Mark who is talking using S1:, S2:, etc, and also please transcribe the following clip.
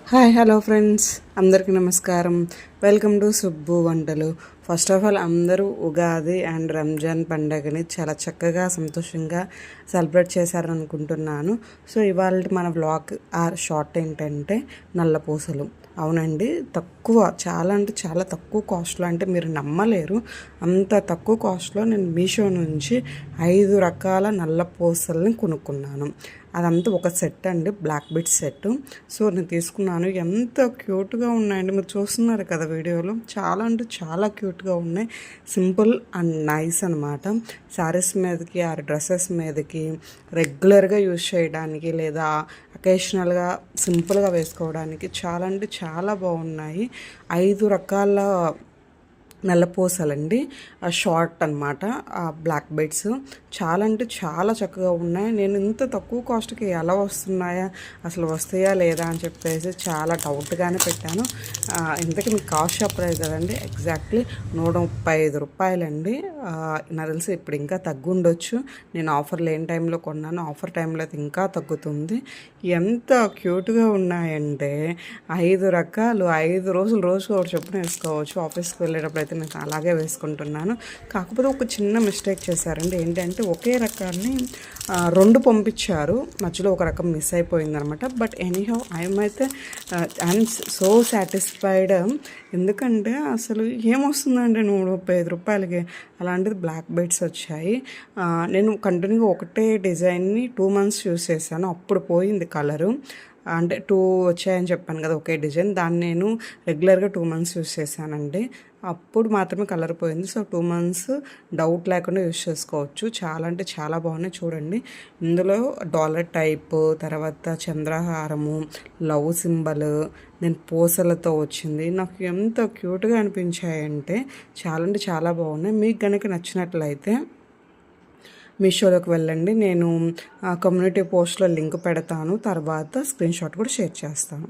S1: Hi hello friends, అందరికీ నమస్కారం. Welcome to Subbu వంటలు. ఫస్ట్ ఆఫ్ ఆల్ అందరూ ఉగాది అండ్ రంజాన్ పండుగని చాలా చక్కగా సంతోషంగా సెలబ్రేట్ చేశారనుకుంటున్నాను. సో ఇవాళ మన వ్లాగ్ ఆర్ షార్ట్ ఏంటంటే నల్లపూసలు. అవునండి, తక్కువ, చాలా అంటే చాలా తక్కువ కాస్ట్లో, అంటే మీరు నమ్మలేరు, అంత తక్కువ కాస్ట్లో నేను మీషో నుంచి 5 రకాల నల్లపూసల్ని కొనుక్కున్నాను. అదంతా ఒక సెట్ అండి, బ్లాక్ బిట్ సెట్. సో నేను తీసుకున్నాను. ఎంత క్యూట్గా ఉన్నాయండి, మీరు చూస్తున్నారు కదా వీడియోలో. చాలా అంటే చాలా క్యూట్గా ఉన్నాయి. సింపుల్ అండ్ నైస్ అనమాట. శారీస్ మీదకి ఆ డ్రెస్సెస్ మీదకి రెగ్యులర్గా యూజ్ చేయడానికి లేదా అకేషనల్గా సింపుల్గా వేసుకోవడానికి చాలా అంటే చాలా బాగున్నాయి. 5 రకాల నల్లపూసలండి, షార్ట్ అనమాట, బ్లాక్ బెడ్స్. చాలా అంటే చాలా చక్కగా ఉన్నాయి. నేను ఇంత తక్కువ కాస్ట్కి ఎలా వస్తున్నాయా, అసలు వస్తాయా లేదా అని చెప్పేసి చాలా డౌట్గానే పెట్టాను. ఇంతకీ మీకు కాస్ట్ చెప్పలేదు కదండి, ఎగ్జాక్ట్లీ 135 రూపాయలండి. నాకు తెలిసి ఇప్పుడు ఇంకా తగ్గుండొచ్చు. నేను ఆఫర్ లేని టైంలో కొన్నాను, ఆఫర్ టైంలో అయితే ఇంకా తగ్గుతుంది. ఎంత క్యూట్గా ఉన్నాయంటే 5 రకాలు, 5 రోజులు రోజుకు ఒకటి చొప్పున వేసుకోవచ్చు. ఆఫీస్కి వెళ్ళేటప్పుడు అయితే నేను అలాగే వేసుకుంటున్నాను. కాకపోతే ఒక చిన్న మిస్టేక్ చేశారండి. ఏంటంటే ఒకే రకాన్ని 2 పంపించారు, మధ్యలో ఒక రకం మిస్ అయిపోయిందనమాట. But anyhow I'm I'm so satisfied. ఎందుకంటే అసలు ఏమొస్తుందండి 135 రూపాయలకి. అలాంటిది బ్లాక్ బెడ్స్ వచ్చాయి. నేను కంటిన్యూగా ఒకటే డిజైన్ని 2 months యూస్ చేశాను, అప్పుడు పోయింది కలరు. అంటే 2 వచ్చాయని చెప్పాను కదా ఒకే డిజైన్, దాన్ని నేను రెగ్యులర్గా 2 months యూస్ చేశానండి. అప్పుడు మాత్రమే కలర్ పోయింది. సో 2 months డౌట్ లేకుండా యూస్ చేసుకోవచ్చు. చాలా అంటే చాలా బాగున్నాయి. చూడండి, ఇందులో డాలర్ టైప్, తర్వాత చంద్రహారము, లవ్ సింబల్, నేను పూసలతో వచ్చింది. నాకు ఎంత క్యూట్గా అనిపించాయంటే చాలా అంటే చాలా బాగున్నాయి. మీకు కనుక నచ్చినట్లయితే మీషోలోకి వెళ్ళండి. నేను కమ్యూనిటీ పోస్ట్లో లింక్ పెడతాను, తర్వాత స్క్రీన్ షాట్ కూడా షేర్ చేస్తాను.